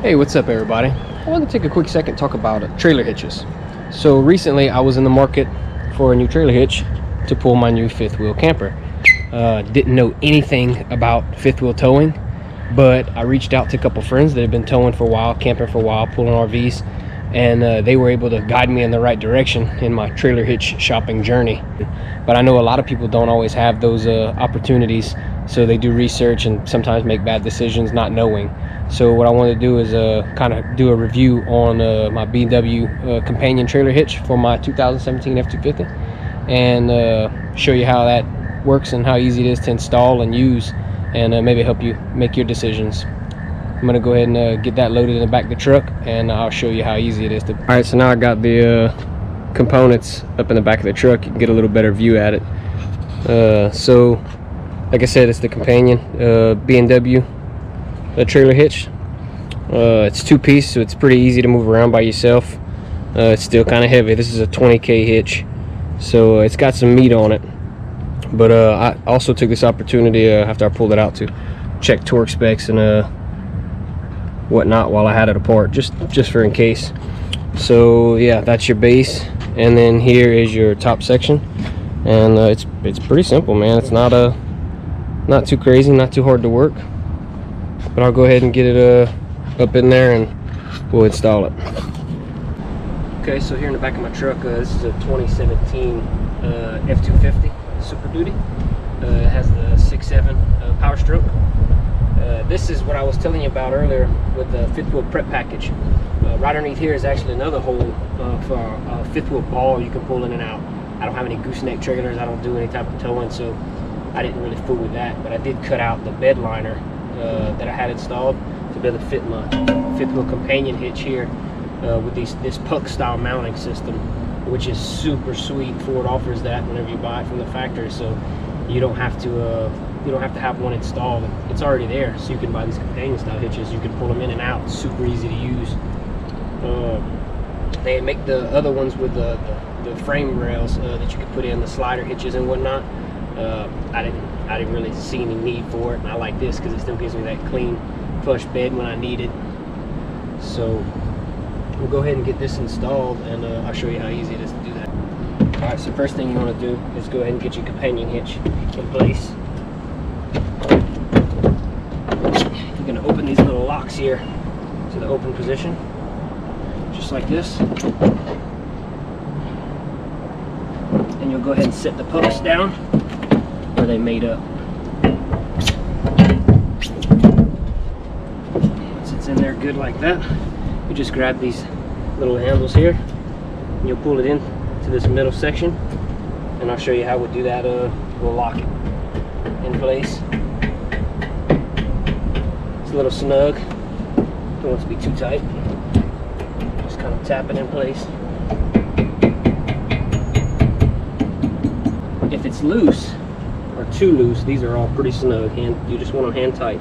Hey, what's up everybody? I want to take a quick second to talk about trailer hitches. So recently I was in the market for a new trailer hitch to pull my new fifth wheel camper. Didn't know anything about fifth wheel towing, but I reached out to a couple friends that have been towing for a while, camping for a while, pulling RVs, and they were able to guide me in the right direction in my trailer hitch shopping journey. But I know a lot of people don't always have those opportunities, so they do research and sometimes make bad decisions not knowing. So what I want to do is kind of do a review on my B&W companion trailer hitch for my 2017 F-250 and show you how that works and how easy it is to install and use, and maybe help you make your decisions. I'm gonna go ahead and get that loaded in the back of the truck, and I'll show you how easy it is to. All right, so now I got the components up in the back of the truck. You can get a little better view at it. So like I said, it's the companion B&W trailer hitch. It's two-piece, so it's pretty easy to move around by yourself. It's still kind of heavy. This is a 20K hitch, so it's got some meat on it. But I also took this opportunity after I pulled it out to check torque specs and whatnot while I had it apart, just for in case. So yeah, that's your base, and then here is your top section, and it's pretty simple, man. It's not not too crazy, not too hard to work. But I'll go ahead and get it up in there and we'll install it. Okay, so here in the back of my truck, this is a 2017 F-250 Super Duty. It has the 6.7 power stroke. This is what I was telling you about earlier with the fifth wheel prep package. Right underneath here is actually another hole for a fifth wheel ball you can pull in and out. I don't have any gooseneck trailers, I don't do any type of towing, so I didn't really fool with that, but I did cut out the bed liner that I had installed to be able to fit my fifth wheel companion hitch here with this puck style mounting system, which is super sweet. Ford offers that whenever you buy it from the factory, so you don't have to have one installed. It's already there, so you can buy these companion style hitches. You can pull them in and out, super easy to use. They make the other ones with the frame rails that you can put in the slider hitches and whatnot. I didn't really see any need for it, and I like this because it still gives me that clean flush bed when I need it. So we'll go ahead and get this installed, and I'll show you how easy it is to do that. All right, so first thing you want to do is go ahead and get your companion hitch in place. You're going to open these little locks here to the open position, just like this, and you'll go ahead and set the pucks down where they made up. Once it's in there good like that, you just grab these little handles here and you'll pull it in to this middle section, and I'll show you how we'll do that. We'll lock it in place. It's a little snug, don't want it to be too tight. Just kind of tap it in place. If it's loose or too loose, these are all pretty snug. You just want them hand tight.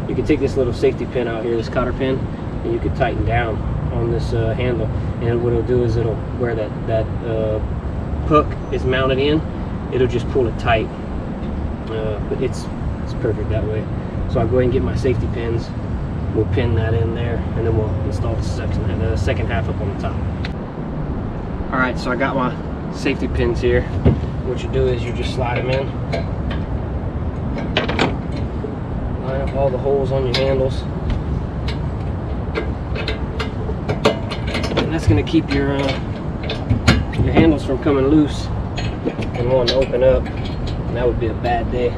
You can take this little safety pin out here, this cotter pin, and you can tighten down on this handle. And what it'll do is it'll, where that hook is mounted in, it'll just pull it tight. But it's perfect that way. So I'll go ahead and get my safety pins. We'll pin that in there, and then we'll install the second half up on the top. All right, so I got my safety pins here. What you do is you just slide them in, line up all the holes on your handles, and that's going to keep your handles from coming loose and wanting to open up, and that would be a bad day.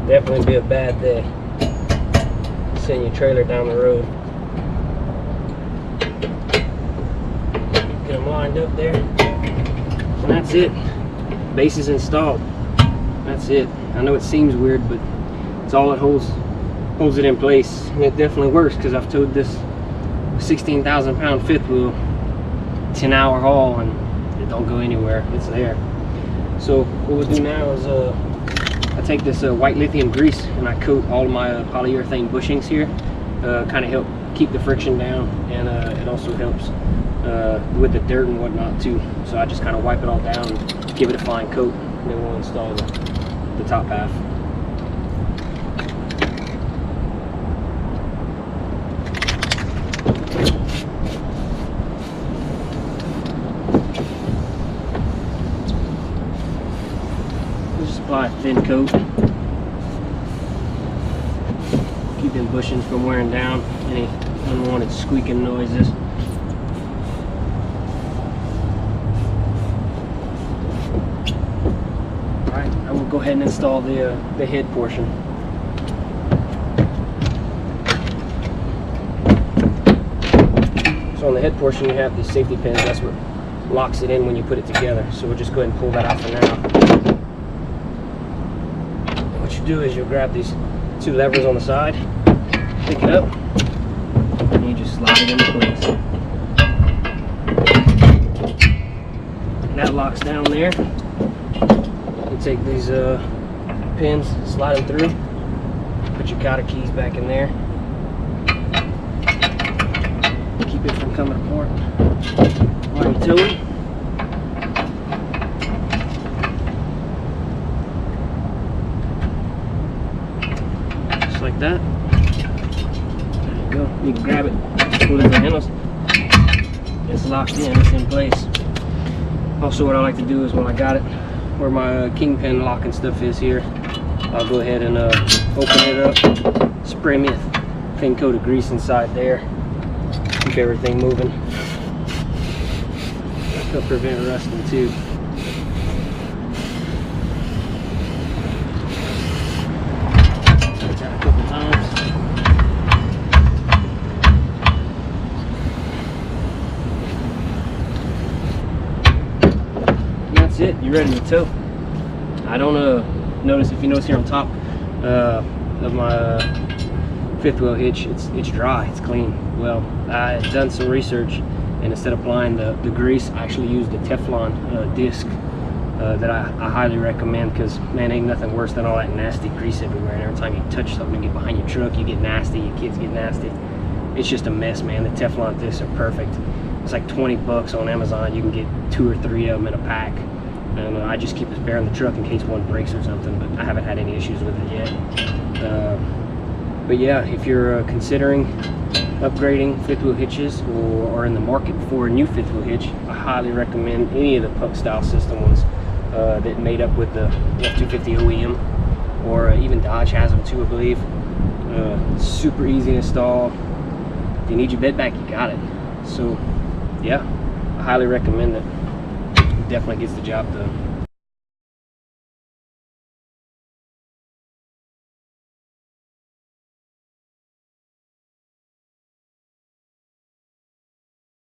Definitely be a bad day. Send your trailer down the road. Get them lined up there. And that's it. Base is installed. That's it. I know it seems weird, but it's all it holds it in place, and it definitely works because I've towed this 16,000 pound fifth wheel 10-hour haul and it don't go anywhere. It's there. So what we'll do now is I take this white lithium grease and I coat all of my polyurethane bushings here. Kind of help keep the friction down, and it also helps with the dirt and whatnot too. So I just kind of wipe it all down and give it a fine coat, and then we'll install the top half. Just apply a thin coat. Keep them bushings from wearing down, any unwanted squeaking noises. Alright, I will go ahead and install the head portion. So on the head portion you have these safety pins, that's what locks it in when you put it together. So we'll just go ahead and pull that out for now. What you do is you'll grab these two levers on the side, pick it up, and you just slide it into place. And that locks down there. You take these pins, slide them through, put your cotter keys back in there. Keep it from coming apart while you're towing. Just like that. There you go. You can grab it, pull it in the handles. It's locked in, it's in place. Also, what I like to do is when I got it, where my kingpin lock and stuff is here, I'll go ahead and open it up, spray me a thin coat of grease inside there. Keep everything moving. Help prevent rusting too. Touch that a couple times. And that's it. You're ready to tow. I don't notice, if you notice here on top of my fifth wheel hitch, it's dry, it's clean. Well, I've done some research, and instead of applying the grease, I actually used a Teflon disc that I highly recommend, because man, ain't nothing worse than all that nasty grease everywhere, and every time you touch something and get behind your truck, you get nasty, your kids get nasty. It's just a mess, man. The Teflon discs are perfect. It's like 20 bucks on Amazon. You can get 2 or 3 of them in a pack, and I just keep a spare in the truck in case one breaks or something, but I haven't had any issues with it yet. But yeah, if you're considering upgrading fifth wheel hitches, or are in the market for a new fifth wheel hitch, I highly recommend any of the puck style system ones that made up with the F250 OEM, or even Dodge has them too, I believe. Super easy to install. If you need your bed back, you got it. So yeah, I highly recommend it. It definitely gets the job done.